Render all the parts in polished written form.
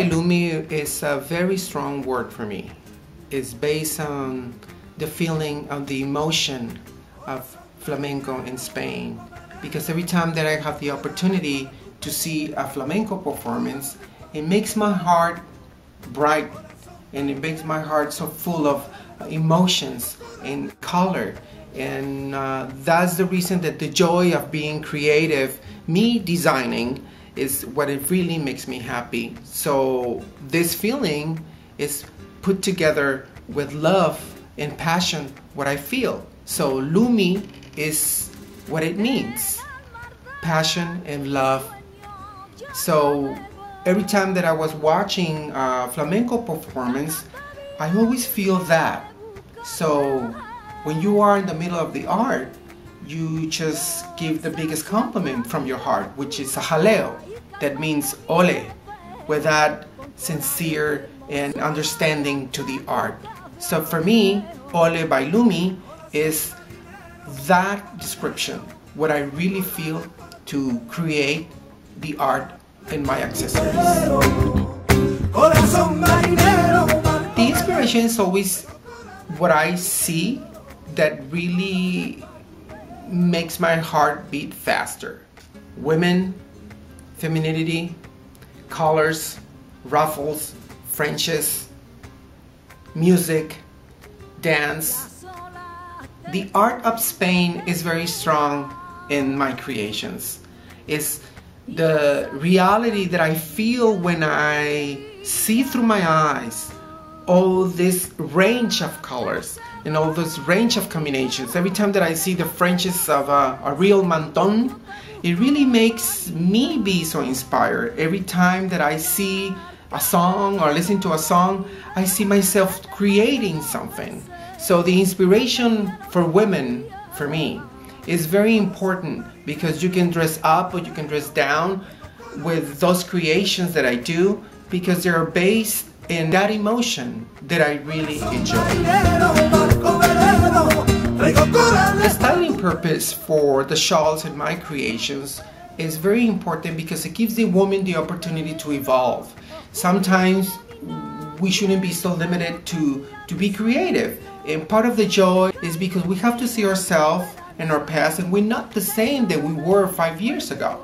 by LuMi is a very strong word for me. It's based on the feeling of the emotion of flamenco in Spain. Because every time that I have the opportunity to see a flamenco performance, it makes my heart bright and it makes my heart so full of emotions and color. And that's the reason that the joy of being creative, me designing, is what it really makes me happy. So this feeling is put together with love and passion, what I feel. So LuMi is what it means, passion and love. So every time that I was watching flamenco performance, I always feel that. So when you are in the middle of the art, you just give the biggest compliment from your heart, which is a jaleo. That means ole, with that sincere and understanding to the art. So for me, OLE by LuMi is that description, what I really feel to create the art in my accessories. The inspiration is always what I see that really makes my heart beat faster. Women, femininity, colors, ruffles, Frenches, music, dance. The art of Spain is very strong in my creations. It's the reality that I feel when I see through my eyes all this range of colors and all this range of combinations. Every time that I see the Frenches of a real manton, it really makes me be so inspired. Every time that I see a song or listen to a song, I see myself creating something. So the inspiration for women, for me, is very important because you can dress up or you can dress down with those creations that I do because they're based in that emotion that I really enjoy. The styling purpose for the shawls in my creations is very important because it gives the woman the opportunity to evolve. Sometimes we shouldn't be so limited to be creative. And part of the joy is because we have to see ourselves and our past, and we're not the same that we were 5 years ago.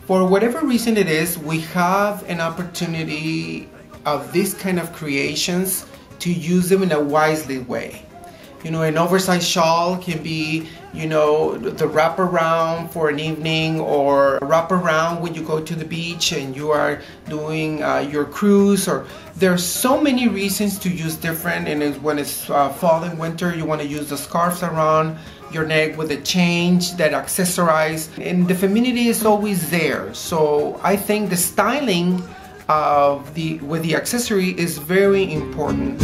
For whatever reason it is, we have an opportunity of this kind of creations to use them in a wisely way. You know, an oversized shawl can be, you know, the wraparound for an evening, or wraparound when you go to the beach and you are doing your cruise. Or there are so many reasons to use different. And when it's fall and winter, you want to use the scarves around your neck with a change that accessorize, and the femininity is always there. So I think the styling of with the accessory is very important.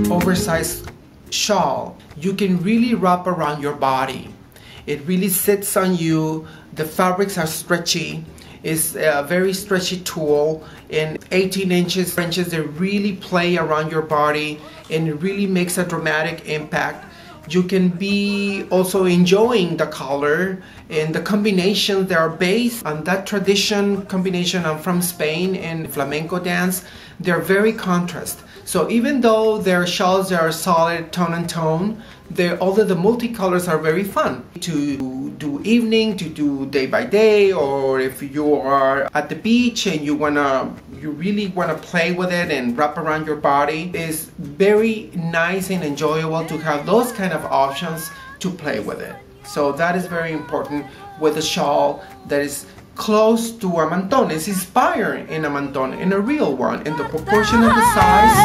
Oversized shawl, you can really wrap around your body. It really sits on you. The fabrics are stretchy. It's a very stretchy tool, and 18 inches they really play around your body, and it really makes a dramatic impact. You can be also enjoying the color and the combinations that are based on that tradition combination from Spain and flamenco dance. They're very contrast. So even though their shawls are solid tone and tone, although the multicolors are very fun to do evening, to do day by day, or if you are at the beach and you really wanna play with it and wrap around your body, it's very nice and enjoyable to have those kind of options to play with it. So that is very important with a shawl that is close to a manton. It's inspired in a manton, in a real one, in the proportion of the size.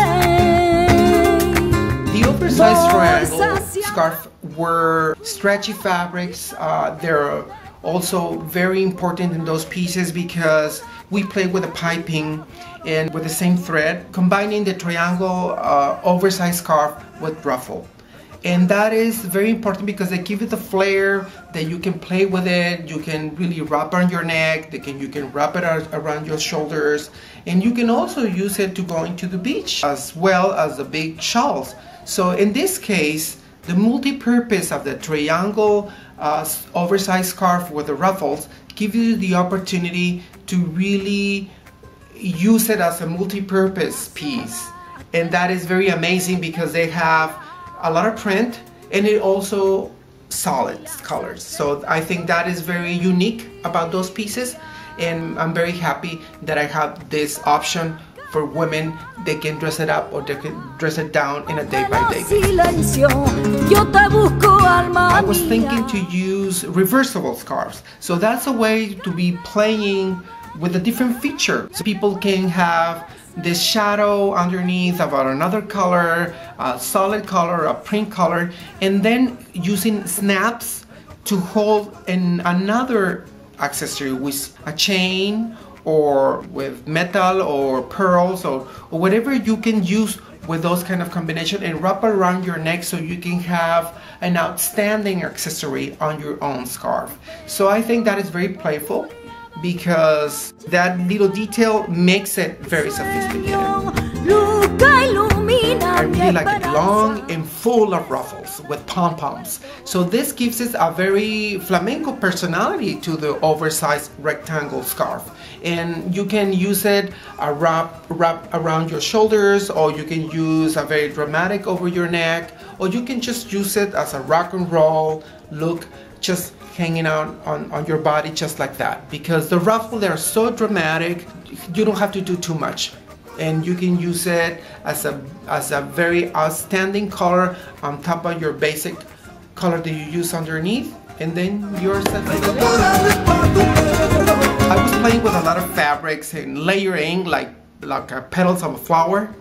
The oversized triangle scarf were stretchy fabrics. They're also very important in those pieces because we play with the piping and with the same thread, combining the triangle oversized scarf with ruffle. And that is very important because they give it the flair that you can play with it. You can really wrap around your neck. You can wrap it around your shoulders. And you can also use it to go into the beach as well as the big shawls. So in this case, the multi-purpose of the triangle oversized scarf with the ruffles give you the opportunity to really use it as a multi-purpose piece. And that is very amazing because they have a lot of print and it also solid colors. So I think that is very unique about those pieces, and I'm very happy that I have this option for women. They can dress it up or they can dress it down in a day-by-day basis. I was thinking to use reversible scarves. So that's a way to be playing with a different feature. So people can have this shadow underneath about another color, a solid color, a print color, and then using snaps to hold in another accessory with a chain or with metal or pearls or whatever you can use with those kind of combination, and wrap around your neck so you can have an outstanding accessory on your own scarf. So I think that is very playful because that little detail makes it very sophisticated. I really like it long and full of ruffles with pom-poms. So this gives us a very flamenco personality to the oversized rectangle scarf. And you can use it wrap around your shoulders, or you can use a very dramatic over your neck, or you can just use it as a rock and roll look, just hanging out on your body just like that. Because the ruffles, they're so dramatic, you don't have to do too much. And you can use it as a very outstanding color on top of your basic color that you use underneath, and then you're set for the day. I was playing with a lot of fabrics and layering like petals of a flower,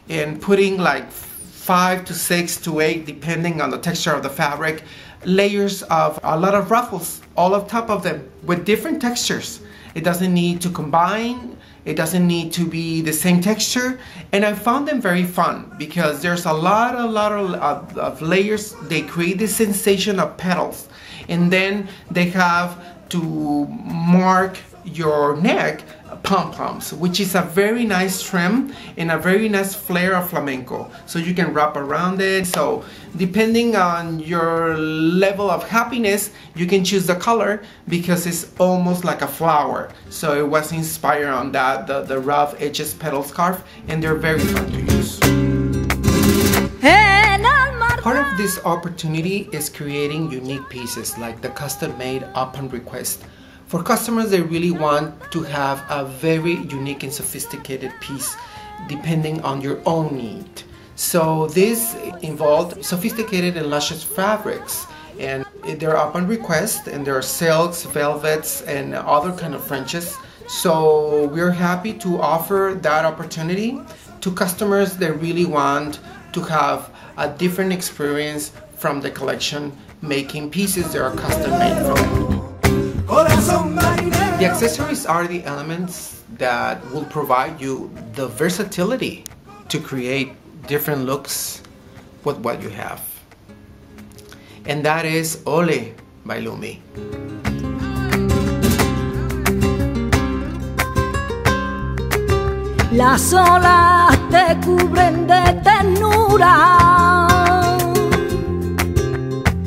and putting like 5 to 6 to 8, depending on the texture of the fabric, layers of a lot of ruffles all on top of them with different textures. It doesn't need to combine, it doesn't need to be the same texture, and I found them very fun because there's a lot of layers. They create this sensation of petals, and then they have to mark your neck pom-poms, which is a very nice trim and a very nice flare of flamenco. So you can wrap around it. So depending on your level of happiness, you can choose the color because it's almost like a flower. So it was inspired on that, the rough edges petal scarf, and they're very fun to use. Part of this opportunity is creating unique pieces like the custom-made upon request. For customers, they really want to have a very unique and sophisticated piece depending on your own need. So this involved sophisticated and luscious fabrics, and they're upon request, and there are silks, velvets, and other kind of Frenches. So we're happy to offer that opportunity to customers that really want to have a different experience from the collection, making pieces that are custom made for them. The accessories are the elements that will provide you the versatility to create different looks with what you have. And that is OLE by LuMi. Las olas te cubren de ternura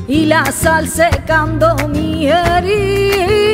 y la sal secando mi herida.